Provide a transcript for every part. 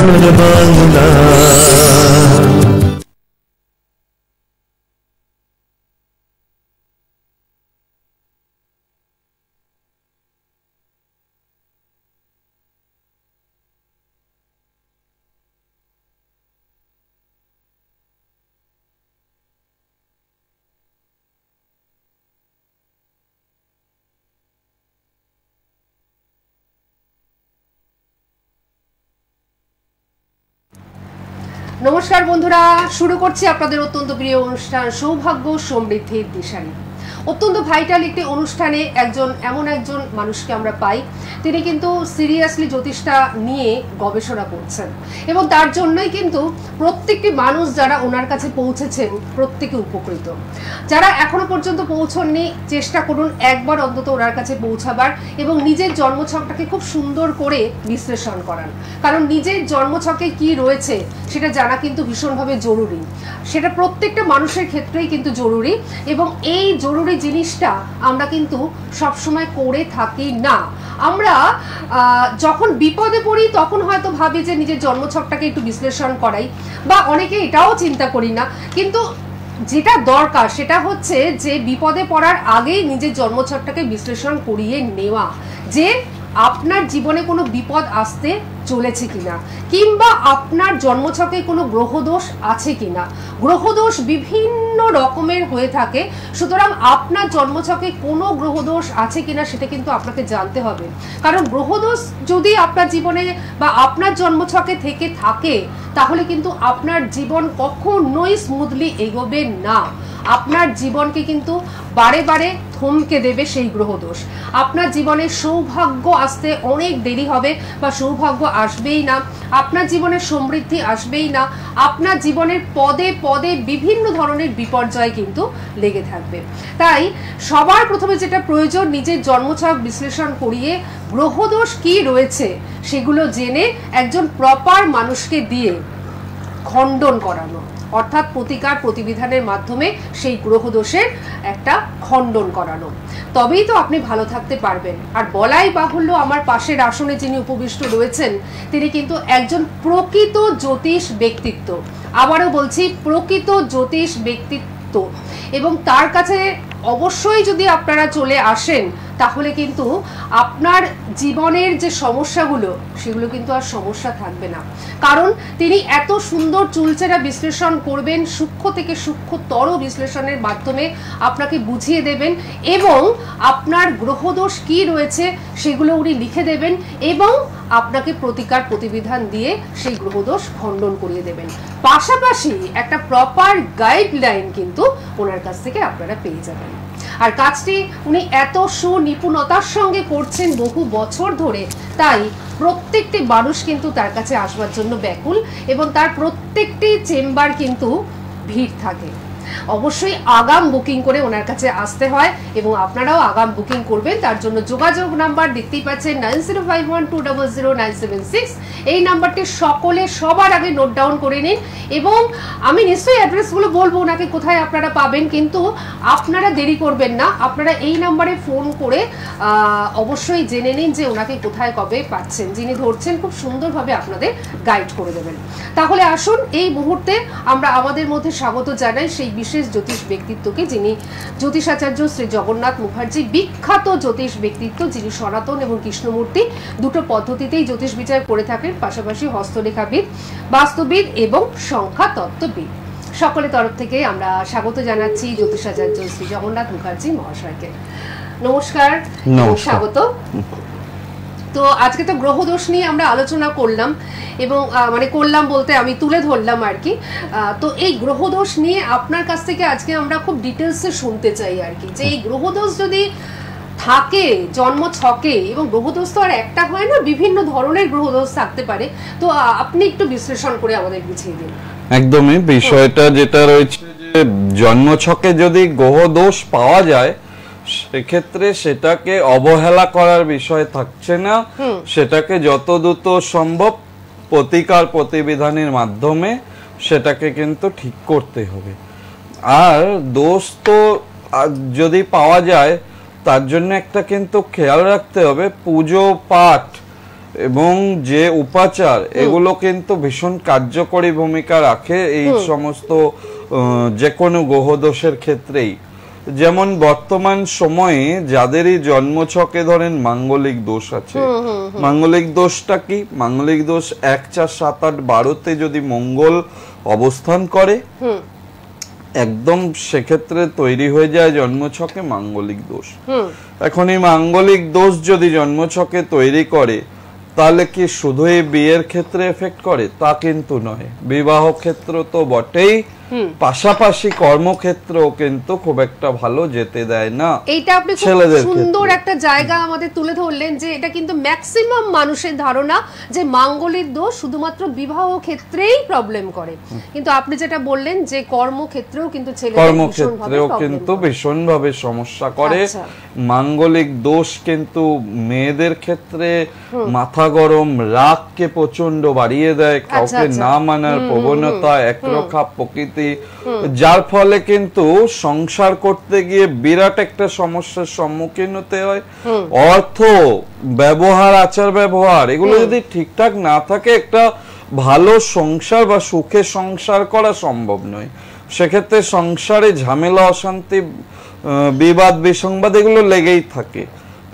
বাংলা। নমস্কার বন্ধুরা, শুরু করছি আপনাদের অত্যন্ত প্রিয় অনুষ্ঠান সৌভাগ্য সমৃদ্ধির দিশারি। অত্যন্ত ভাইটাল একটি অনুষ্ঠানে এমন একজন মানুষকে আমরা পাই, তিনি কিন্তু সিরিয়াসলি জ্যোতিষটা নিয়ে গবেষণা করছেন এবং তার জন্যই কিন্তু প্রত্যেকটি মানুষ যারা ওনার কাছে পৌঁছেছেন প্রত্যেকে উপকৃত। যারা এখনো পর্যন্ত পৌঁছননি, চেষ্টা করুন একবার অন্তত ওনার কাছে পৌঁছাবার এবং নিজের জন্মছকটাকে খুব সুন্দর করে বিশ্লেষণ করান, কারণ নিজের জন্মছকে কি রয়েছে সেটা জানা কিন্তু ভীষণভাবে জরুরি। সেটা প্রত্যেকটা মানুষের ক্ষেত্রেই কিন্তু জরুরি এবং এই জরুরি জিনিসটা আমরা কিন্তু সবসময় করে থাকি না। আমরা যখন বিপদে পড়ি তখন হয়তো ভাবি যে নিজের জন্মছকটাকে একটু বিশ্লেষণ করাই, বা অনেকে এটাও চিন্তা করি না, কিন্তু যেটা দরকার সেটা হচ্ছে যে বিপদে পড়ার আগেই নিজের জন্মছকটাকে বিশ্লেষণ করিয়ে নেওয়া, যে আপনার জীবনে কোনো বিপদ আসতে চলেছে কিনা, কিংবা আপনার জন্মছকে কোনো গ্রহদোষ আছে কিনা। গ্রহদোষ বিভিন্ন রকমের হয়ে থাকে, সুতরাং আপনার জন্মছকে কোনো গ্রহদোষ আছে কিনা সেটা কিন্তু আপনাকে জানতে হবে। কারণ গ্রহদোষ যদি আপনার জীবনে বা আপনার জন্মছকে থেকে থাকে তাহলে কিন্তু আপনার জীবন কখনোই স্মুথলি এগোবে না। আপনার জীবনকে কিন্তু বারে বারে থমকে দেবে সেই গ্রহদোষ। আপনার জীবনে সৌভাগ্য আসতে অনেক দেরি হবে বা সৌভাগ্য আসবেই না, আপনার জীবনে সমৃদ্ধি আসবেই না, আপনার জীবনের পদে পদে বিভিন্ন ধরনের বিপর্যয় কিন্তু লেগে থাকবে। তাই সবার প্রথমে যেটা প্রয়োজন, নিজের জন্মছক বিশ্লেষণ করিয়ে গ্রহদোষ কি রয়েছে সেগুলো জেনে একজন প্রপার মানুষকে দিয়ে খণ্ডন করানো, অর্থাৎ প্রতিকার প্রতিবিধানের মাধ্যমে সেই গ্রহদোষের একটা খণ্ডন করানো, তবেই তো আপনি ভালো থাকতে পারবেন। আর বলাই বাহুল্য, আমার পাশের আসনে যিনি উপবিষ্ট রয়েছেন তিনি কিন্তু একজন প্রকৃত জ্যোতিষ ব্যক্তিত্ব। আবারও বলছি, প্রকৃত জ্যোতিষ ব্যক্তিত্ব, এবং তার কাছে অবশ্যই যদি আপনারা চলে আসেন তাহলে কিন্তু আপনার জীবনের যে সমস্যাগুলো সেগুলো কিন্তু আর সমস্যা থাকবে না। কারণ তিনি এত সুন্দর চুলচেরা বিশ্লেষণ করবেন, সূক্ষ্ম থেকে সূক্ষ্মতর বিশ্লেষণের মাধ্যমে আপনাকে বুঝিয়ে দেবেন এবং আপনার গ্রহদোষ কি রয়েছে সেগুলো উনি লিখে দেবেন এবং আপনাকে প্রতিকার প্রতিবিধান দিয়ে সেই গ্রহদোষ খণ্ডন করিয়ে দেবেন। পাশাপাশি একটা প্রপার গাইডলাইন কিন্তু ওনার কাছ থেকে আপনারা পেয়ে যাবেন। আর কাজটি উনি এত সুনিপুণতার সঙ্গে করছেন বহু বছর ধরে, তাই প্রত্যেকটি মানুষ কিন্তু তার কাছে আসবার জন্য ব্যাকুল এবং তার প্রত্যেকটি চেম্বার কিন্তু ভিড় থাকে। অবশ্যই আগাম বুকিং করে ওনার কাছে আসতে হয় এবং আপনারাও আগাম বুকিং করবেন। তার জন্য যোগাযোগ নাম্বার দেখতেই পাচ্ছেন 9051200976। এই নাম্বারটি সকলে সবার আগে নোট ডাউন করে নিন এবং আমি নিশ্চয়ই অ্যাড্রেসগুলো বলবো ওনাকে কোথায় আপনারা পাবেন, কিন্তু আপনারা দেরি করবেন না, আপনারা এই নাম্বারে ফোন করে অবশ্যই জেনে নিন যে ওনাকে কোথায় কবে পাচ্ছেন। যিনি ধরছেন খুব সুন্দরভাবে আপনাদের গাইড করে দেবেন। তাহলে আসুন এই মুহূর্তে আমরা আমাদের মধ্যে স্বাগত জানাই সেই বিশেষ জ্যোতিষ ব্যক্তিত্বকে, যিনি জ্যোতিষাচার্য শ্রী জগন্নাথ মুখার্জি, বিখ্যাত জ্যোতিষ ব্যক্তিত্ব, যিনি সনাতন এবং কৃষ্ণমূর্তি দুটো পদ্ধতিতেই জ্যোতিষ বিচার করে থাকেন, পাশাপাশি হস্তরেখাবিদ, বাস্তুবিদ এবং সংখ্যা তত্ত্ববিদ। সকলের তরফ থেকে আমরা স্বাগত জানাচ্ছি জ্যোতিষাচার্য শ্রী জগন্নাথ মুখার্জি মহাশয়কে। নমস্কার, স্বাগত। তো আজকে তো গ্রহদোষ নিয়ে আমরা আলোচনা করলাম এবং মানে করলাম বলতে আমি তুলে ধরলাম আর কি। তো এই গ্রহদোষ নিয়ে আপনার কাছ থেকে আজকে আমরা খুব ডিটেলসে শুনতে চাই আর কি, যে এই গ্রহদোষ যদি থাকে জন্ম ছকে, এবং গ্রহদোষ তো আর একটা হয় না, বিভিন্ন ধরনের গ্রহদোষ থাকতে পারে, তো আপনি একটু বিশ্লেষণ করে আমাদের বুঝিয়ে দিন। একদমই, বিষয়টা যেটা রয়েছে যে জন্ম ছকে যদি গ্রহদোষ পাওয়া যায় সেক্ষেত্রে সেটাকে অবহেলা করার বিষয় থাকছে না, সেটাকে যত দ্রুত সম্ভব প্রতিকার প্রতিবিধানের মাধ্যমে সেটাকে কিন্তু ঠিক করতে হবে। আর দোষ তো যদি পাওয়া যায় তার জন্য একটা কিন্তু খেয়াল রাখতে হবে, পুজো পাঠ এবং যে উপাচার এগুলো কিন্তু ভীষণ কার্যকরী ভূমিকা রাখে এই সমস্ত যে কোনো গ্রহদোষের ক্ষেত্রেই। যেমন বর্তমান সময়ে যাদেরই জন্মছকে ধরেন মাঙ্গলিক দোষ আছে, মাঙ্গলিক দোষটা কি? মাঙ্গলিক দোষ 1, 4, 7, 8, 12-তে যদি মঙ্গল অবস্থান করে একদম সেক্ষেত্রে তৈরি হয়ে যায় জন্মছকে মাঙ্গলিক দোষ। এখন এই মাঙ্গলিক দোষ যদি জন্মছকে তৈরি করে তাহলে কি শুধু এই বিয়ের ক্ষেত্রে এফেক্ট করে? তা কিন্তু নয়, বিবাহ ক্ষেত্র তো বটেই, পাশাপাশি কর্মক্ষেত্রেও কিন্তু খুব একটা ভালো যেতে দেয় না। এইটা আপনি খুব সুন্দর একটা জায়গা আমাদের তুলে ধরলেন যে এটা কিন্তু ম্যাক্সিমাম মানুষের ধারণা যে মাঙ্গলিক দোষ শুধুমাত্র বিবাহ ক্ষেত্রেই প্রবলেম করে, কিন্তু আপনি যেটা বললেন যে কর্মক্ষেত্রেও কিন্তু কর্মক্ষেত্রেও কিন্তু ভীষণভাবে সমস্যা করে। মাঙ্গলিক দোষ কিন্তু মেয়েদের ক্ষেত্রে মাথা গরম, রাগকে প্রচন্ড বাড়িয়ে দেয়, কাউকে না মানার প্রবণতা, একরোখা প্রকৃতি, যার ফলে কিন্তু সংসার করতে গিয়ে বিরাট একটা সমস্যার সম্মুখীন হতে হয়। অর্থ ব্যবহার, আচার ব্যবহার এগুলো যদি ঠিকঠাক না থাকে একটা ভালো সংসার বা সুখে সংসার করা সম্ভব নয়। সেক্ষেত্রে সংসারে ঝামেলা, অশান্তি, বিবাদ, বিসংবাদ এগুলো লেগেই থাকে।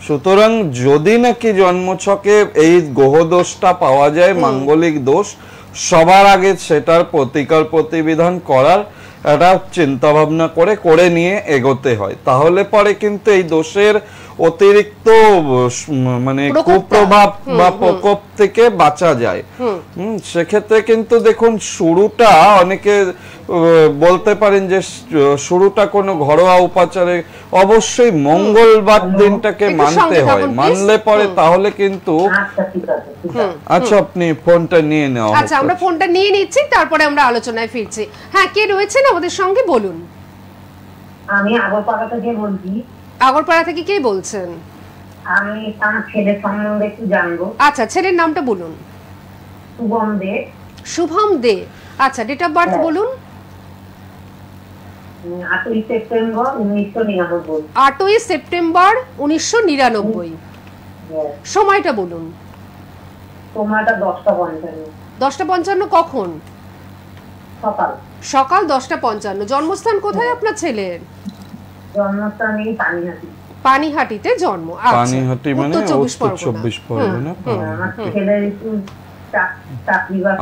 সুতরাং যদি নাকি জন্মছকে এই গ্রহদোষটা পাওয়া যায়, মাঙ্গলিক দোষ, সবার আগে সেটার প্রতিকার প্রতিবিধান করার একটা চিন্তা ভাবনা করে নিয়ে এগোতে হয়। তাহলে পরে কিন্তু এই দোষের অতিরিক্ত মানে কুপ্রভাব বা প্রকোপ থেকে বাঁচা যায়। সেক্ষেত্রে কিন্তু দেখুন শুরুটা অনেকে বলতে পারেন যে শুরুটা কোনো ঘরোয়া উপাচারে অবশ্যই মঙ্গলবার দিনটাকে মানতে হয়, মানলে পরে তাহলে কিন্তু। আচ্ছা, আপনি ফোনটা নিয়ে নাও। আচ্ছা, আমরা ফোনটা নিয়ে নিচ্ছি, তারপরে আমরা আলোচনায় ফিরছি। হ্যাঁ, কে রয়েছেন আমাদের সঙ্গে বলুন। আমি আগরপাড়া থেকে বলছি। আগরপাড়া থেকে কে বলছেন? আমি তার ছেলের সম্বন্ধে একটু জানবো। আচ্ছা, ছেলের নামটা বলুন। শুভম দে। শুভম দে। আচ্ছা, ডেট অফ বার্থ বলুন। 8ই সেপ্টেম্বর 1999। 8ই সেপ্টেম্বর 1999। সময়টা বলুন। সময়টা 10:55। 10:55 কখন? সকাল। সকাল 10:55। জন্মস্থান কোথায় আপনার ছেলের? জন্মস্থান এই পানিহাটি। পানিহাটিতে জন্ম। পানিহাটি মানে উত্তর 24 পরগনা।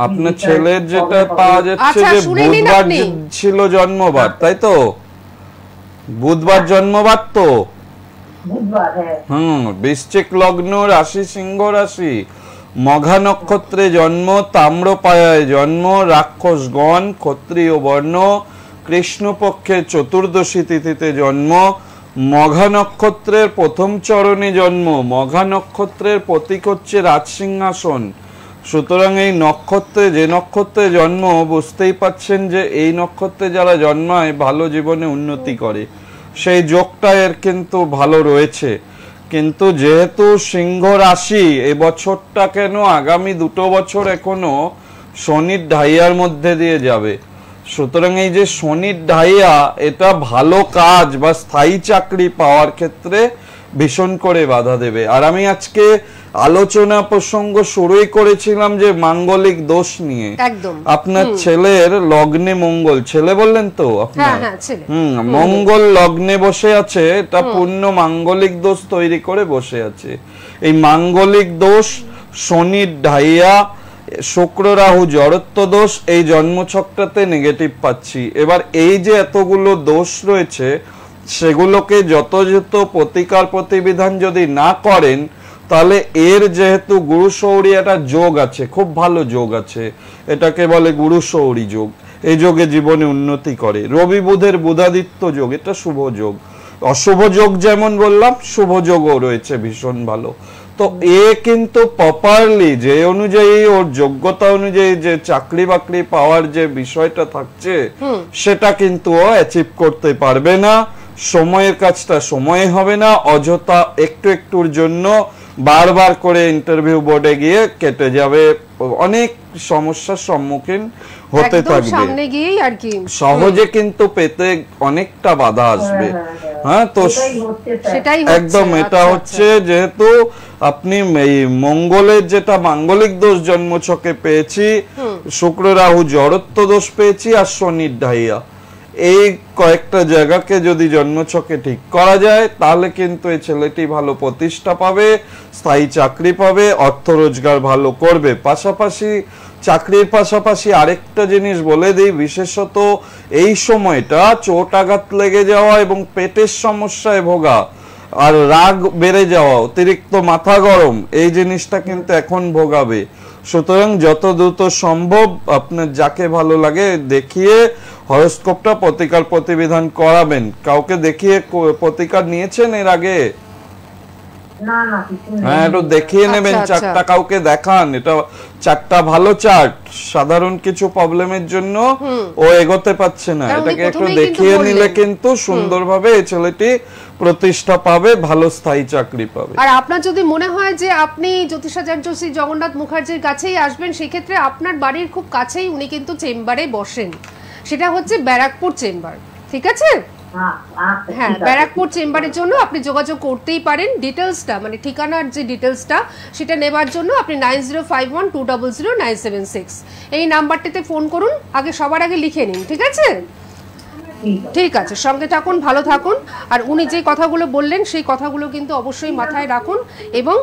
আপনার ছেলের যেটা পাওয়া যাচ্ছে যে বুধবার ছিল জন্মবার, তাই তো? বুধবার জন্মবার তো? বুধবার, হ্যাঁ। বৃশ্চিক লগ্ন, রাশি সিংহ রাশি, মঘা নক্ষত্রে জন্ম, তাম্রপায়ায় জন্ম, রাক্ষসগণ, ক্ষত্রিয় বর্ণ, কৃষ্ণপক্ষের চতুর্দশী তিথিতে জন্ম, মঘা নক্ষত্রের প্রথম চরণে জন্ম। মঘা নক্ষত্রের প্রতীক হচ্ছে রাজসিংহাসন। সুতরাং এই নক্ষত্রে, যে নক্ষত্রে জন্ম, বুঝতেই পাচ্ছেন যে এই নক্ষত্রে যারা জন্মায় ভালো জীবনে উন্নতি করে, সেই যোগটা এর কিন্তু ভালো রয়েছে। কিন্তু যেহেতু সিংহ রাশি, এই বছরটা কেন আগামী 2 বছর এখনো শনির ঢাইয়ার মধ্যে দিয়ে যাবে। সুতরাং এই যে শনির ঢাইয়া, এটা ভালো কাজ বা স্থায়ী চাকরি পাওয়ার ক্ষেত্রে ভীষণ করে বাধা দেবে। আর আমি আজকে আলোচনা প্রসঙ্গ শুরুই করেছিলাম যে মাঙ্গলিক দোষ নিয়ে। আপনার ছেলের লগ্নে মঙ্গল, ছেলে বললেন তো আপনার? মঙ্গল লগ্নে বসে আছে, এটা পূর্ণ মাঙ্গলিক দোষ তৈরি করে বসে আছে। এই মাঙ্গলিক দোষ, শনির ঢাইয়া, শুক্র রাহু জড়ত্ব দোষ, এই জন্মছকটাতে নেগেটিভ পাচ্ছি। এবার এই যে এতগুলো দোষ রয়েছে, সেগুলোকে যথাযথ প্রতিকার প্রতিবিধান যদি না করেন, তাহলে এর যেহেতু গুরু সৌরী একটা যোগ আছে, খুব ভালো যোগ আছে, এটাকে বলে গুরু সৌরী যোগ। এই যোগে জীবনে উন্নতি করে। রবি বুধের বুধাদিত্য যোগ, এটা শুভ যোগ। অশুভ যোগ যেমন বললাম, শুভ যোগও রয়েছে ভীষণ ভালো। তো এ কিন্তু প্রপারলি যে অনুযায়ী ওর যোগ্যতা অনুযায়ী যে চাকরি বাকরি পাওয়ার যে বিষয়টা থাকছে, সেটা কিন্তু ও অ্যাচিভ করতে পারবে না। সময়ের কাজটা সময়ে হবে না, অযথা একটু একটুর জন্য বারবার করে ইন্টারভিউ বোর্ডে গিয়ে কেটে যাবে, অনেক সমস্যার সম্মুখীন হতে থাকবে। সহজে কিন্তু পেতে অনেকটা বাধা আসবে। হ্যাঁ, তো সেটাই একদম এটা হচ্ছে যেহেতু আপনি এই মঙ্গলের যেটা মাঙ্গলিক দোষ জন্মছকে পেয়েছি, শুক্র রাহু জড়ত্ব দোষ পেয়েছি, আর শনির ঢাইয়া, এই কয়েকটা জায়গাকে যদি জন্মছকে ঠিক করা যায় তাহলে কিন্তু এই ছেলেটি ভালো প্রতিষ্ঠা পাবে, স্থায়ী চাকরি পাবে, অর্থ রোজগার ভালো করবে। পাশাপাশি চাকরির পাশাপাশি আরেকটা জিনিস বলে দিই, বিশেষত এই সময়টা চোট আঘাত লেগে যাওয়া এবং পেটের সমস্যায় ভোগা আর রাগ বেড়ে যাওয়া, অতিরিক্ত মাথা গরম, এই জিনিসটা কিন্তু এখন ভোগাবে। সুতরাং যত দ্রুত সম্ভব আপনার যাকে ভালো লাগে দেখিয়ে হরোস্কোপটা প্রতিকার প্রতিবিধান করাবেন। কাউকে দেখিয়ে প্রতিকার নিয়েছেন এর আগে? হ্যাঁ, একটু দেখিয়ে নেবেন চারটা, কাউকে দেখান। এটা চারটা ভালো চার্ট, সাধারণ কিছু প্রবলেমের জন্য ও এগোতে পারছে না, এটাকে একটু দেখিয়ে নিলে কিন্তু সুন্দরভাবে এই ছেলেটি প্রতিষ্ঠা পাবে, ভালো স্থায়ী চাকরি পাবে। আর আপনার যদি মনে হয় যে আপনি জ্যোতিষাচার্য শ্রী জগন্নাথ মুখার্জির কাছেই আসবেন, সেক্ষেত্রে আপনার বাড়ির খুব কাছেই উনি কিন্তু চেম্বারে বসেন, সেটা হচ্ছে ব্যারাকপুর চেম্বার, ঠিক আছে? হ্যাঁ, ব্যারাকপুর চেম্বারের জন্য আপনি যোগাযোগ করতেই পারেন। ডিটেলসটা মানে ঠিকানার যে ডিটেলসটা সেটা নেবার জন্য আপনি 9051200976 এই নাম্বারটিতে ফোন করুন। আগে সবার আগে লিখে নিন, ঠিক আছে? ঠিক আছে, সঙ্গে থাকুন, ভালো থাকুন। আর উনি যে কথাগুলো বললেন সেই কথাগুলো কিন্তু অবশ্যই মাথায় রাখুন এবং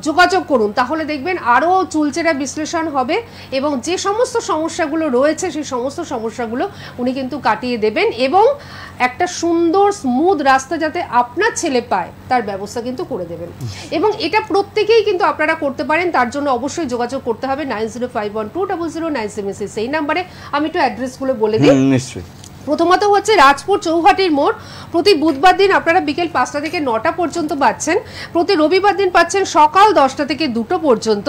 যোগাযোগ করুন, তাহলে দেখবেন আরও চুলচেরা বিশ্লেষণ হবে এবং যে সমস্ত সমস্যাগুলো রয়েছে সেই সমস্ত সমস্যাগুলো উনি কিন্তু কাটিয়ে দেবেন এবং একটা সুন্দর স্মুথ রাস্তা যাতে আপনার ছেলে পায় তার ব্যবস্থা কিন্তু করে দেবেন। এবং এটা প্রত্যেকেই কিন্তু আপনারা করতে পারেন, তার জন্য অবশ্যই যোগাযোগ করতে হবে 9051200976 এই নাম্বারে। আমি একটু অ্যাড্রেসগুলো বলে দিই। নিশ্চয়ই। প্রথমত হচ্ছে রাজপুর চৌহাটির মোড়, প্রতি বুধবার দিন আপনারা বিকেল 5টা থেকে 9টা পর্যন্ত পাচ্ছেন, প্রতি রবিবার দিন পাচ্ছেন সকাল 10টা থেকে 2টো পর্যন্ত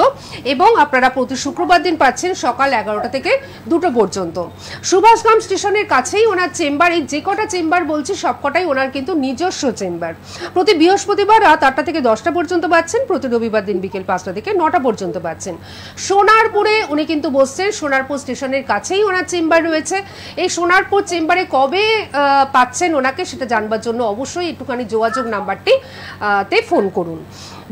এবং আপনারা প্রতি শুক্রবার দিন পাচ্ছেন সকাল 11টা থেকে 2টো পর্যন্ত। সুভাষগ্রাম স্টেশনের কাছেই ওনার চেম্বার, এই যে কটা চেম্বার বলছি সবকটাই ওনার কিন্তু নিজস্ব চেম্বার। প্রতি বৃহস্পতিবার রাত 8টা থেকে 10টা পর্যন্ত পাচ্ছেন, প্রতি রবিবার দিন বিকেল 5টা থেকে 9টা পর্যন্ত পাচ্ছেন। সোনারপুরে উনি কিন্তু বসছেন, সোনারপুর স্টেশনের কাছেই ওনার চেম্বার রয়েছে। এই সোনারপুর চেম্বারে কবে পাচ্ছেন ওনাকে সেটা জানবার জন্য অবশ্যই একটুখানি যোগাযোগ নাম্বারটি তে ফোন করুন।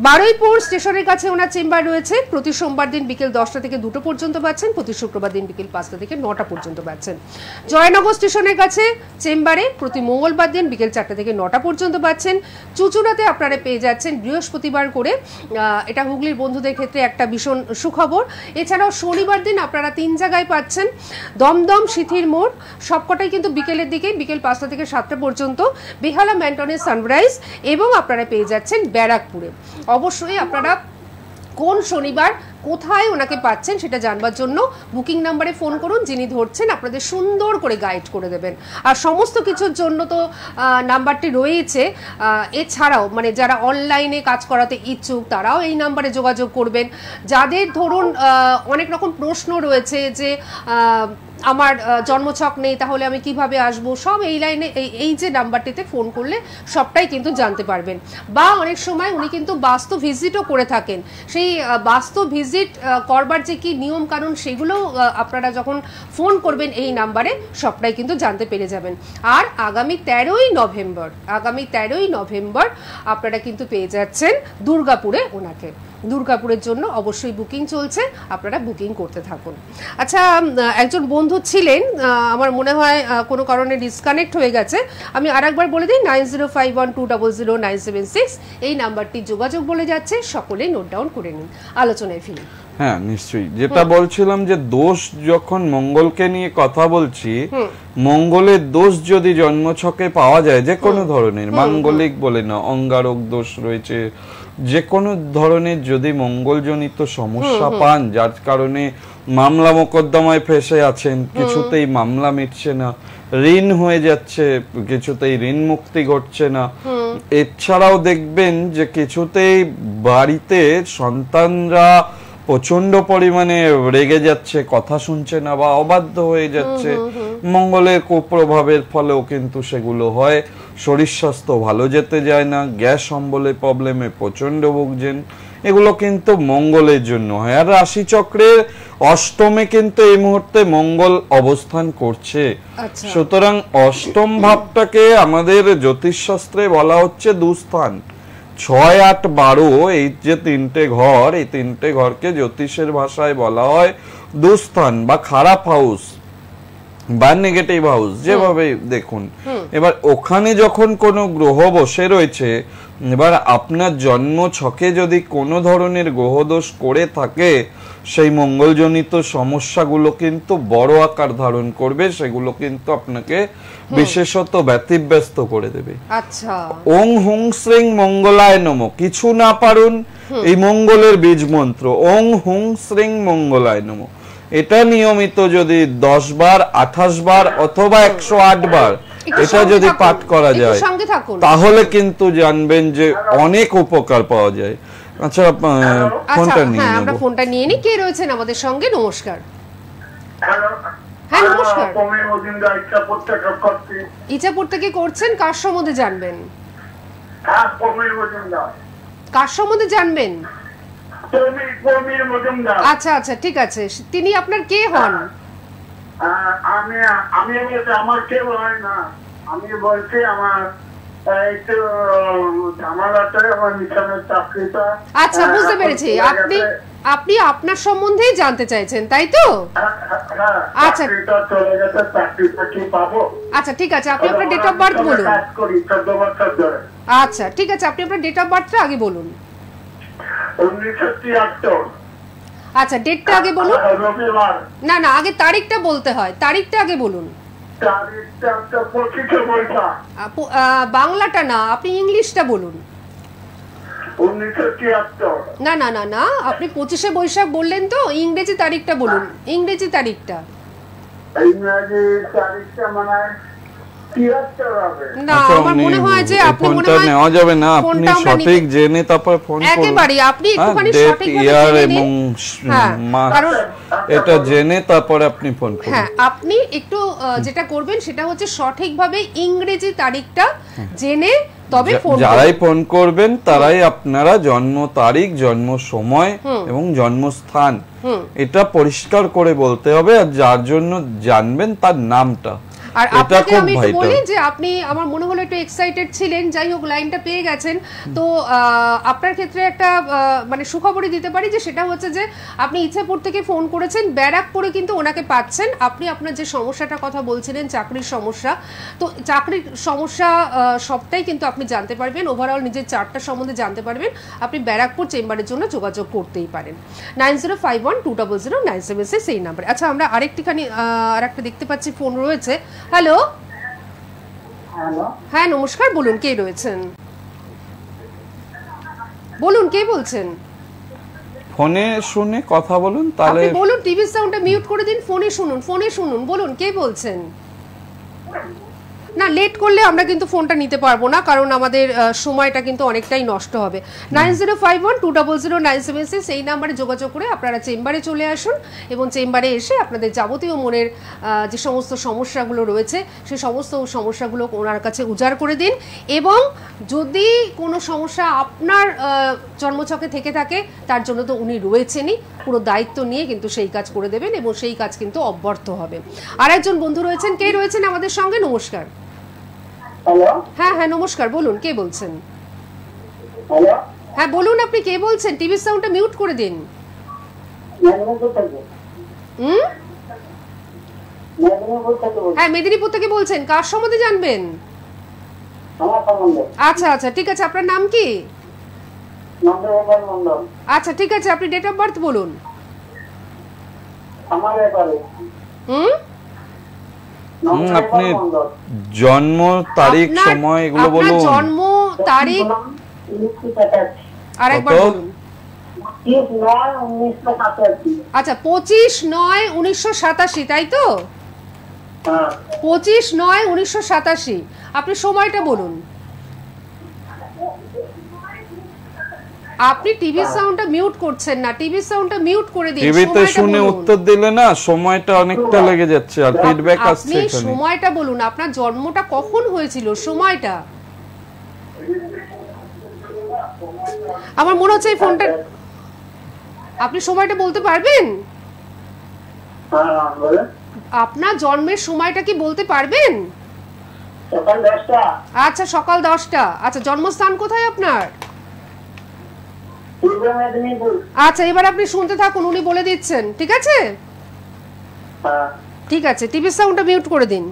বারুইপুর স্টেশনের কাছে ওনার চেম্বার রয়েছে, প্রতি সোমবার দিন বিকেল 10টা থেকে 2টো পর্যন্ত পাচ্ছেন, প্রতি শুক্রবার দিন বিকেল 5টা থেকে 9টা পর্যন্ত পাচ্ছেন। জয়নগর স্টেশনের কাছে চেম্বারে প্রতি মঙ্গলবার দিন বিকেল 4টা থেকে 9টা পর্যন্ত পাচ্ছেন। চুচুড়াতে আপনারা পেয়ে যাচ্ছেন বৃহস্পতিবার করে, এটা হুগলির বন্ধুদের ক্ষেত্রে একটা ভীষণ সুখবর। এছাড়াও শনিবার দিন আপনারা 3 জায়গায় পাচ্ছেন, দমদম সিথির মোড়, সবকটাই কিন্তু বিকেলের দিকে, বিকেল 5টা থেকে 7টা পর্যন্ত, বেহালা ম্যান্টনের সানরাইজ এবং আপনারা পেয়ে যাচ্ছেন ব্যারাকপুরে। অবশ্যই আপনারা কোন শনিবার কোথায় ওনাকে পাচ্ছেন সেটা জানবার জন্য বুকিং নাম্বারে ফোন করুন, যিনি ধরছেন আপনাদের সুন্দর করে গাইড করে দেবেন। আর সমস্ত কিছুর জন্য তো নাম্বারটি রয়েছে, এছাড়াও মানে যারা অনলাইনে কাজ করাতে ইচ্ছুক তারাও এই নাম্বারে যোগাযোগ করবেন। যাদের ধরুন অনেক রকম প্রশ্ন রয়েছে যে আমার জন্মছক নেই তাহলে আমি কিভাবে আসব, সব এই লাইনে এই যে নাম্বারটিতে ফোন করলে সবটাই কিন্তু জানতে পারবেন। বা অনেক সময় উনি কিন্তু বাস্তু ভিজিটও করে থাকেন, সেই বাস্তু ভিজিট করবার যে কি নিয়ম কানুন সেগুলো আপনারা যখন ফোন করবেন এই নাম্বারে সবটাই কিন্তু জানতে পেরে যাবেন। আর আগামী 13ই নভেম্বর আপনারা কিন্তু পেয়ে যাচ্ছেন দুর্গাপুরে ওনাকে। দুর্গাপুরের জন্য অবশ্যই বুকিং চলছে, আপনারা বুকিং করতে থাকুন। আচ্ছা, একজন বন্ধু ছিলেন, আমার মনে হয় কোনো কারণে ডিসকানেক্ট হয়ে গেছে, আমি আরেকবার বলে দিই 9051200976 এই নাম্বারটি যোগাযোগ বলে যাচ্ছে, সকলেই নোট ডাউন করে নিন। আলোচনায় ফিরি। হ্যাঁ নিশ্চয়ই, যেটা বলছিলাম যে দোষ, যখন মঙ্গলকে নিয়ে কথা বলছি, মঙ্গলের দোষ যদি জন্মছকে পাওয়া যায় যে কোনো ধরনের, মাঙ্গলিক বলে না, অঙ্গারক দোষ রয়েছে, যে কোনো ধরনের যদি মঙ্গলজনিত সমস্যা পান যার কারণে মামলা মোকদ্দমায় ফেসে আছেন, কিছুতেই মামলা মিটছে না, ঋণ হয়ে যাচ্ছে, কিছুতেই ঋণ মুক্তি ঘটছে না, এছাড়াও দেখবেন যে কিছুতেই বাড়িতে সন্তানরা প্রচন্ড পরিমাণে রেগে যাচ্ছে, কথা শুনছে না বা অবাধ্য হয়ে যাচ্ছে, মঙ্গলের কুপ্রভাবের ফলেও কিন্তু সেগুলো হয়। শরীর স্বাস্থ্য ভালো যেতে যায় না, গ্যাস অম্বলের প্রবলেমে প্রচন্ড ভুগছেন, এগুলো কিন্তু মঙ্গলের জন্য হয়। আর রাশিচক্রের অষ্টমে কিন্তু এই মুহূর্তে মঙ্গল অবস্থান করছে। সুতরাং অষ্টম ভাবটাকে আমাদের জ্যোতিষশাস্ত্রে বলা হচ্ছে দুস্থান। 6, 8, 12 এই যে তিনটে ঘর, এই তিনটে ঘরকে জ্যোতিষের ভাষায় বলা হয় দুস্থান বা খারাপ হাউস বা নেগেটিভ হাউস, যেভাবে দেখুন। এবার ওখানে যখন কোনো গ্রহ বসে রয়েছে, এবার আপনার জন্ম ছকে যদি কোনো ধরনের গ্রহদোষ করে থাকে, সেই মঙ্গলজনিত সমস্যাগুলো কিন্তু বড় আকার ধারণ করবে, সেগুলো কিন্তু আপনাকে বিশেষত ব্যতিব্যস্ত করে দেবে। আচ্ছা, ওং হুং শ্রীং মঙ্গলায় নমঃ। কিছু না পারুন, এই মঙ্গলের বীজ মন্ত্র ওং হুং শ্রীং মঙ্গলায় নমঃ, এটা নিয়মিত যদি 10 বার, 28 বার অথবা 108 বার এটা যদি পাঠ করা যায়, তাহলে কিন্তু জানবেন যে অনেক উপকার পাওয়া যায়। আচ্ছা, ফোনটা নিয়ে নেব। আমরা ফোনটা নিয়ে নি। কে রয়েছেন আমাদের সঙ্গে? নমস্কার। হ্যাঁ নমস্কার। ইচ্ছাপুর থেকে করছেন, কার সম্বন্ধে জানবেন? কার সম্বন্ধে জানবেন? আচ্ছা আচ্ছা, ঠিক আছে। তিনি আপনার কে হন? আমার কেউ হয় না, আমি বলছি আমার আচ্ছা, বুঝতে পেরেছি। আপনি আপনার সম্বন্ধেই জানতে চাইছেন, তাই তো? আচ্ছা আচ্ছা, ঠিক আছে। আপনি আপনার ডেট অফ বার্থ বলুন। আচ্ছা ঠিক আছে, আপনি আপনার ডেট অফ বার্থটা আগে বলুন। 1973। আচ্ছা, ডেটটা আগে বলুন। রবিবার। না না, আগে তারিখটা বলতে হয়, তারিখটা আগে বলুন। তারিখটা 25শে বৈশাখ। বাংলাটা না, আপনি ইংলিশটা বলুন। 1973। না না না না, আপনি 25শে বৈশাখ বললেন তো, ইংরেজি তারিখটা বলুন, ইংরেজি তারিখটা। ইংরেজি তারিখটা মানে 73 হবে। না, আমার মনে হয় যে আপনি মনে হয় নেওয়া যাবে না, আপনি সঠিক জেনে তারপর ফোন করুন। একেবারে আপনি একটুখানি সঠিকভাবে জেনে নিন। কারণ এটা জেনে তারপরে আপনি ফোন করুন। হ্যাঁ, আপনি একটু যেটা করবেন সেটা হচ্ছে সঠিকভাবে ইংরেজি তারিখটা জেনে তবে ফোন করুন। যারাই ফোন করবেন তারাই আপনারা জন্ম তারিখ, জন্ম সময় এবং জন্মস্থান এটা পরিষ্কার করে বলতে হবে, আর যার জন্য জানবেন তার নামটা। আর আপনাকে আমি একটু বলি যে আপনি, আমার মনে হলো একটু এক্সাইটেড ছিলেন, যাই হোক লাইনটা পেয়ে গেছেন। তো আপনার ক্ষেত্রে একটা মানে সুখবরই দিতে পারি, যে সেটা হচ্ছে যে আপনি ইচ্ছাপুর থেকে ফোন করেছেন, ব্যারাকপুরে কিন্তু ওনাকে পাচ্ছেন। আপনি আপনার যে সমস্যাটার কথা বলছিলেন, চাকরির সমস্যা, তো চাকরির সমস্যা সবটাই কিন্তু আপনি জানতে পারবেন, ওভারঅল নিজের চার্টটা সম্বন্ধে জানতে পারবেন। আপনি ব্যারাকপুর চেম্বারের জন্য যোগাযোগ করতেই পারেন। 9051200976 এই নাম্বারে। আচ্ছা, আমরা আরেকটিখানি আরেকটা দেখতে পাচ্ছি ফোন রয়েছে। হ্যালো। হ্যাঁ নমস্কার, বলুন কে রয়েছেন? বলুন কে বলছেন? ফোনে শুনে কথা বলুন, তাহলে আপনি বলুন, টিভি সাউন্ডটা মিউট করে দিন, ফোনে শুনুন, ফোনে শুনুন। বলুন কে বলছেন? না, লেট করলে আমরা কিন্তু ফোনটা নিতে পারবো না, কারণ আমাদের সময়টা কিন্তু অনেকটাই নষ্ট হবে। 9051200976 এই নাম্বারে যোগাযোগ করে আপনারা চেম্বারে চলে আসুন, এবং চেম্বারে এসে আপনাদের যাবতীয় মনের যে সমস্ত সমস্যাগুলো রয়েছে সেই সমস্ত সমস্যাগুলো ওনার কাছে উজাড় করে দিন। এবং যদি কোনো সমস্যা আপনার জন্মছকে থেকে থাকে, তার জন্য তো উনি রয়েছেনই, পুরো দায়িত্ব নিয়ে কিন্তু সেই কাজ করে দেবেন, এবং সেই কাজ কিন্তু অব্যর্থ হবে। আর একজন বন্ধু রয়েছেন, কে রয়েছেন আমাদের সঙ্গে? নমস্কার। হ্যালো। হ্যাঁ হ্যাঁ নমস্কার, বলুন কে বলছেন? হ্যালো। হ্যাঁ বলুন, আপনি কে বলছেন? টিভির সাউন্ডটা মিউট করে দিন। হ্যাঁ, মেদিনীপুর থেকে বলছেন। কার সম্বন্ধে জানবেন? আচ্ছা আচ্ছা, ঠিক আছে। আপনার নাম কি? আচ্ছা ঠিক আছে, আপনি ডেট অফ বার্থ বলুন। আপনি জন্ম তারিখ, সময় এগুলো বলুন। জন্ম তারিখ আরেকবার বলুন। 25/9/1987। আচ্ছা, 25/9/1987, তাই তো? 25/9/1987। আপনি সময়টা বলুন। আপনি টিভি সাউন্ডটা মিউট করছেন না, টিভি সাউন্ডটা মিউট করে দিন। টিভিতে শুনে উত্তর দিলে না সময়টা অনেকটা লেগে যাচ্ছে আর ফিডব্যাক আসছে আপনি এখানে। সময়টা বলুন, আপনার জন্মটা কখন হয়েছিল, সময়টা। আমার মনে হচ্ছে এই ফোনটা, আপনি সময়টা বলতে পারবেন? হ্যাঁ বলেন। আপনার জন্মের সময়টা কি বলতে পারবেন? সকাল 10টা। আচ্ছা সকাল 10টা। আচ্ছা জন্মস্থান কোথায় আপনার? পূর্ব মেদিনীপুর। আচ্ছা এবার আপনি শুনতে থাকুন, উনি বলে দিচ্ছেন, ঠিক আছে? হ্যাঁ ঠিক আছে, টিভি সাউন্ডটা মিউট করে দিন।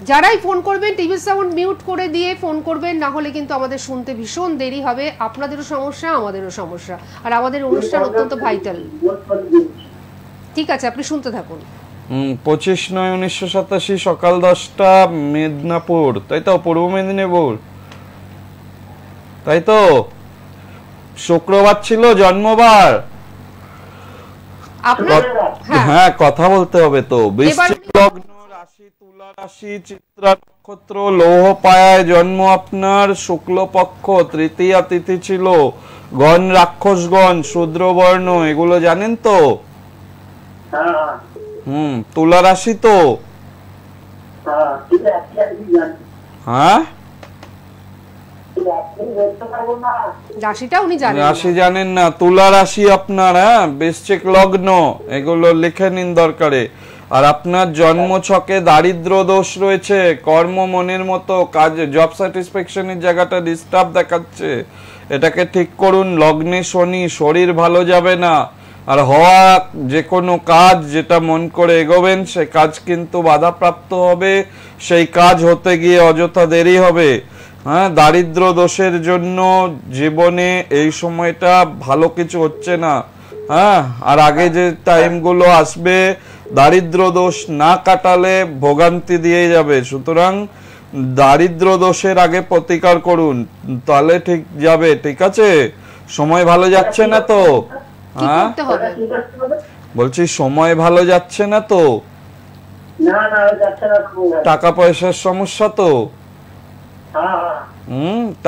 যারাই ফোন করবেন টিভি সাউন্ড মিউট করে দিয়ে ফোন করবেন, না হলে কিন্তু আমাদের শুনতে ভীষণ দেরি হবে, আপনাদেরও সমস্যা আমাদেরও সমস্যা, আর আমাদের অনুষ্ঠান অত্যন্ত ভাইটাল। ঠিক আছে আপনি শুনতে থাকুন। 25/9/1987 সকাল 10টা মেদিনীপুর, তাই তো? পূর্ব মেদিনীপুর, তাই তো? শুক্রবার ছিল জন্মবার। আপনার হ্যাঁ কথা বলতে হবে তো। বৃশ্চিক লগ্ন, রাশি তুলা রাশি, চিত্রা নক্ষত্র, লৌহ পায়ায় জন্ম আপনার, শুক্লপক্ষ, তৃতীয়া তিথি ছিল, গণ রাক্ষসগণ, শূদ্রবর্ণ, এগুলো জানেন তো? হ্যাঁ তুলা রাশি তো? হ্যাঁ ঠিক আছে আমি জানি। হ্যাঁ রাশিটা উনি জানেন না। রাশি জানেন না? তুলা রাশি আপনার, হ্যাঁ বৃশ্চিক লগ্ন, এগুলো লিখে নিন দরকারে। আর আপনার জন্ম ছকে দারিদ্র দোষ রয়েছে, কর্ম মনের মতো কাজ, জব স্যাটিসফ্যাকশনের জায়গাটা ডিস্টার্ব দেখাচ্ছে, এটাকে ঠিক করুন। লগ্নে শনি, শরীর ভালো যাবে না, আর হওয়া যে কোনো কাজ যেটা মন করে এগোবেন সে কাজ কিন্তু বাধাপ্রাপ্ত হবে, সেই কাজ হতে গিয়ে অযথা দেরি হবে। হ্যাঁ দারিদ্র দোষের জন্য জীবনে এই সময়টা ভালো কিছু হচ্ছে না। হ্যাঁ আর আগে যে টাইমগুলো আসবে দারিদ্র দোষ না কাটালে ভোগান্তি দিয়ে যাবে, সুতরাং দারিদ্র দোষের আগে প্রতিকার করুন, তাহলে ঠিক যাবে। ঠিক আছে? সময় ভালো যাচ্ছে না তো? কি হ্যাঁ করতে হবে? বলছি সময় ভালো যাচ্ছে না তো? না না যাচ্ছে না। টাকা পয়সার সমস্যা তো? হ্যাঁ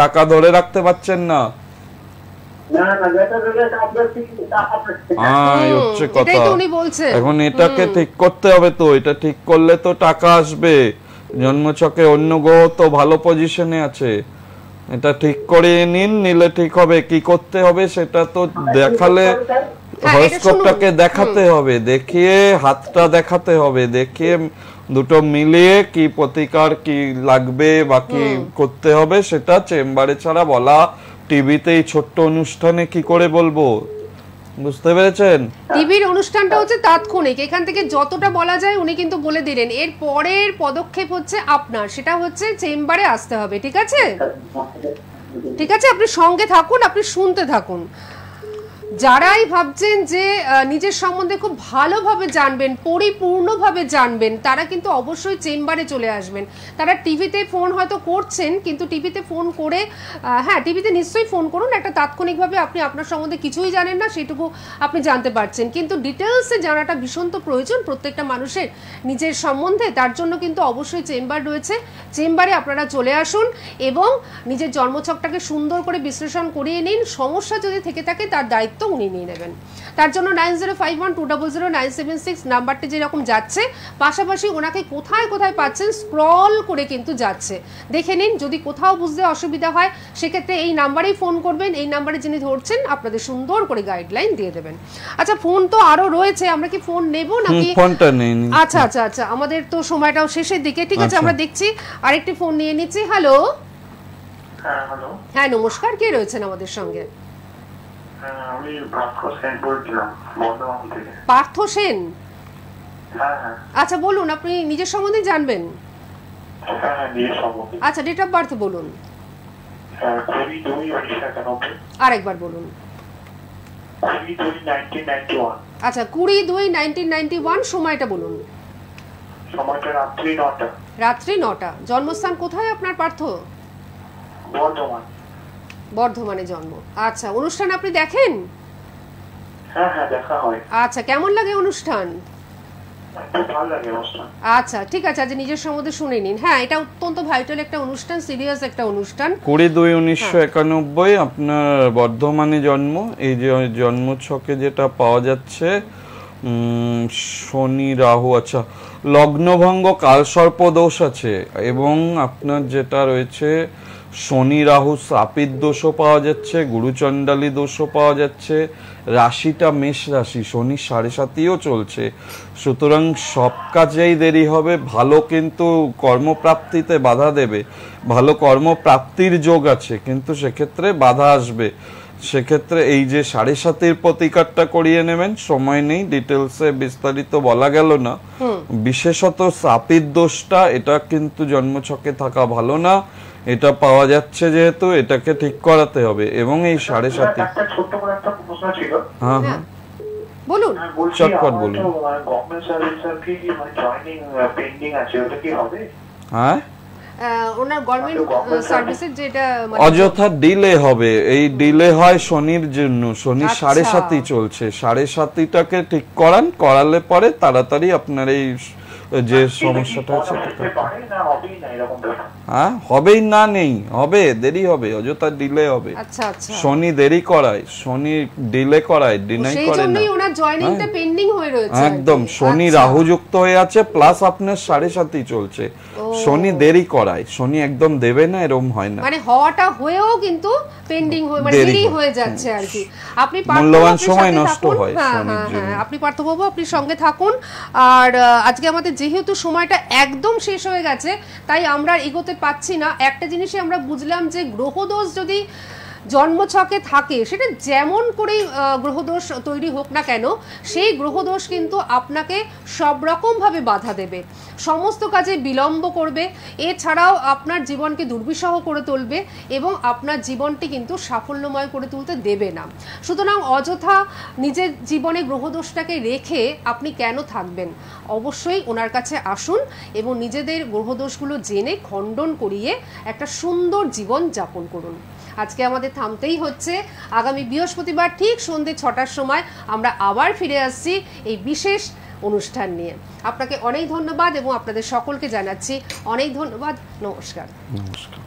টাকা ধরে রাখতে পারছেন না? না না যেটা দিলে আপনার ঠিক টাকা পাচ্ছে। এই হচ্ছে এটাই কথা। তো উনি বলছেন। এখন এটাকে ঠিক করতে হবে তো, এটা ঠিক করলে তো টাকা আসবে। জন্মছকে অন্য গ্রহ তো ভালো পজিশনে আছে, এটা ঠিক করে নিন, নিলে ঠিক হবে। কি করতে হবে সেটা তো দেখালে, হরস্কোপটাকে দেখাতে হবে, দেখিয়ে হাতটা দেখাতে হবে, দেখিয়ে দুটো মিলিয়ে কি প্রতিকার কি লাগবে বা কি করতে হবে সেটা চেম্বারে ছাড়া বলা, টিভিতে এই ছোট্ট অনুষ্ঠানে কি করে বলবো? বুঝতে পেরেছেন? টিভির অনুষ্ঠানটা হচ্ছে তাৎক্ষণিক, এখান থেকে যতটা বলা যায় উনি কিন্তু বলে দিলেন। এর পরের পদক্ষেপ হচ্ছে আপনার, সেটা হচ্ছে চেম্বারে আসতে হবে। ঠিক আছে? ঠিক আছে আপনি সঙ্গে থাকুন, আপনি শুনতে থাকুন। যারাই ভাবছেন যে নিজের সম্বন্ধে খুব ভালোভাবে জানবেন, পরিপূর্ণভাবে জানবেন, তারা কিন্তু অবশ্যই চেম্বারে চলে আসবেন। তারা টিভিতে ফোন হয়তো করছেন, কিন্তু টিভিতে ফোন করে, হ্যাঁ টিভিতে নিশ্চয়ই ফোন করুন, একটা তাৎক্ষণিকভাবে আপনি আপনার সম্বন্ধে কিছুই জানেন না সেটুকু আপনি জানতে পারছেন, কিন্তু ডিটেলসে জানাটা ভীষণ তো প্রয়োজন প্রত্যেকটা মানুষের নিজের সম্বন্ধে। তার জন্য কিন্তু অবশ্যই চেম্বার রয়েছে, চেম্বারে আপনারা চলে আসুন এবং নিজের জন্মছকটাকে সুন্দর করে বিশ্লেষণ করিয়ে নিন। সমস্যা যদি থেকে থাকে তার দায়িত্ব উনি নিয়ে নেবেন। তার জন্য 9051200976 নাম্বারটি যেরকম যাচ্ছে, পাশাপাশি ওনাকে কোথায় কোথায় পাচ্ছেন স্ক্রল করে কিন্তু যাচ্ছে, দেখে নিন। যদি কোথাও বুঝতে অসুবিধা হয় সেক্ষেত্রে এই নাম্বারেই ফোন করবেন, এই নাম্বারে যিনি ধরছেন আপনাদের সুন্দর করে গাইডলাইন দিয়ে দেবেন। আচ্ছা ফোন তো আরো রয়েছে, আমরা কি ফোন নেব নাকি? ফোনটা নেই। আচ্ছা আচ্ছা আচ্ছা আমাদের তো সময়টাও শেষের দিকে। ঠিক আছে আমরা দেখছি আরেকটি ফোন নিয়ে নিচ্ছি। হ্যালো। হ্যালো। হ্যাঁ নমস্কার, কে রয়েছেন আমাদের সঙ্গে? আমি পার্থ সেন বলছিলাম বর্ধমান থেকে। পার্থ সেন? হ্যাঁ হ্যাঁ আচ্ছা বলুন, আপনি নিজের সম্বন্ধে জানবেন? হ্যাঁ নিজের সম্বন্ধে। আচ্ছা ডেট অফ বার্থ বলুন। 20/2/1991। আরেকবার বলুন। 20/2/1991। আচ্ছা 20/2/1991, সময়টা বলুন। সময়টা রাত্রি 9টা। রাত্রি 9টা। জন্মস্থান কোথায় আপনার পার্থ? বর্ধমান। বর্ধমানে জন্ম। আচ্ছা অনুষ্ঠান আপনি দেখেন? হ্যাঁ হ্যাঁ দেখা হয়। আচ্ছা কেমন লাগে অনুষ্ঠান? খুব ভালো লাগে অনুষ্ঠান। আচ্ছা ঠিক আছে, আজ নিজের সম্বন্ধে শুনে নিন। হ্যাঁ, এটা অত্যন্ত ভাইটাল একটা অনুষ্ঠান, সিরিয়াস একটা অনুষ্ঠান। 20/2/1991 আপনার বর্ধমানে জন্ম। এই যে জন্মছকে যেটা পাওয়া যাচ্ছে শনি রাহু, আচ্ছা লগ্নভঙ্গ কালসর্প দোষ আছে, এবং আপনার যেটা রয়েছে শনি রাহু শ্রাপিত দোষও পাওয়া যাচ্ছে, গুরুচণ্ডালী দোষও পাওয়া যাচ্ছে, রাশিটা মেষ রাশি, শনি 7.5ও চলছে। সুতরাং সব কাজেই দেরি হবে। ভালো কিন্তু কর্মপ্রাপ্তিতে বাধা দেবে, ভালো কর্মপ্রাপ্তির যোগ আছে, কিন্তু সেক্ষেত্রে বাধা আসবে। সেক্ষেত্রে এই যে 7.5-এর প্রতিকারটা করিয়ে নেবেন, সময় নেই, ডিটেলসে বিস্তারিত বলা গেল না। বিশেষত শ্রাপিত দোষটা, এটা কিন্তু জন্মছকে থাকা ভালো না, এটা পাওয়া যাচ্ছে যেহেতু এটাকে ঠিক করাতে হবে। এবং এই 7.5 একটা ছোট্ট করে একটা প্রশ্ন ছিল। হ্যাঁ হ্যাঁ বলুন। বলছি চটপট বলুন। গভর্নমেন্ট সার্ভিসের কি জয়েনিং পেন্ডিং আছে, ওটা কি হবে? হ্যাঁ, ওনার গভর্নমেন্ট সার্ভিসের যেটা অযথা ডিলে হবে। এই ডিলে হয় শনির জন্য, শনি 7.5 চলছে। 7.5টাকে ঠিক করালে পরে তাড়াতাড়ি আপনার এই যে সমস্যাটা আছে হ্যাঁ হবেই না, নেই হবে, দেরি হবে, অযথা ডিলে হবে। আচ্ছা আচ্ছা, শনি দেরি করায়, শনি ডিলে করায়, ডিনাই করে না, সেইজন্যই ওনার জয়েনিংটা পেন্ডিং হয়ে রয়েছে একদম। শনি রাহু যুক্ত হয়ে আছে, প্লাস আপনার 7.5 চলছে। শনি দেরি করায়, শনি একদম দেবে না, এরকম হয় না, মানে হওয়াটা হয়েও কিন্তু পেন্ডিং হয়ে, মানে দেরি হয়ে যাচ্ছে আর কি। আপনি মূল্যবান সময় নষ্ট হয় শনির জন্য। আপনি পার্থবাবু আপনি সঙ্গে থাকুন। আর আজকে আমাদের যেহেতু সময়টা একদম শেষ হয়ে গেছে, তাই আমরা এগোতে পাচ্ছি না। একটা জিনিসই আমরা বুঝলাম যে গ্রহদোষ যদি জন্মছকে থাকে, সেটা যেমন করেই গ্রহদোষ তৈরি হোক না কেন, সেই গ্রহদোষ কিন্তু আপনাকে সব রকমভাবে বাধা দেবে, সমস্ত কাজে বিলম্ব করবে, এছাড়াও আপনার জীবনকে দুর্বিষহ করে তুলবে এবং আপনার জীবনটি কিন্তু সাফল্যময় করে তুলতে দেবে না। সুতরাং অযথা নিজের জীবনে গ্রহদোষটাকে রেখে আপনি কেন থাকবেন? অবশ্যই ওনার কাছে আসুন এবং নিজেদের গ্রহদোষগুলো জেনে খণ্ডন করিয়ে একটা সুন্দর জীবন যাপন করুন। আজকে আমাদের থামতেই হচ্ছে। আগামী বৃহস্পতিবার ঠিক সন্ধ্যে 6টার সময় আমরা আবার ফিরে আসছি এই বিশেষ অনুষ্ঠান নিয়ে। আপনাকে অনেক ধন্যবাদ এবং আপনাদের সকলকে জানাচ্ছি অনেক ধন্যবাদ। নমস্কার। নমস্কার।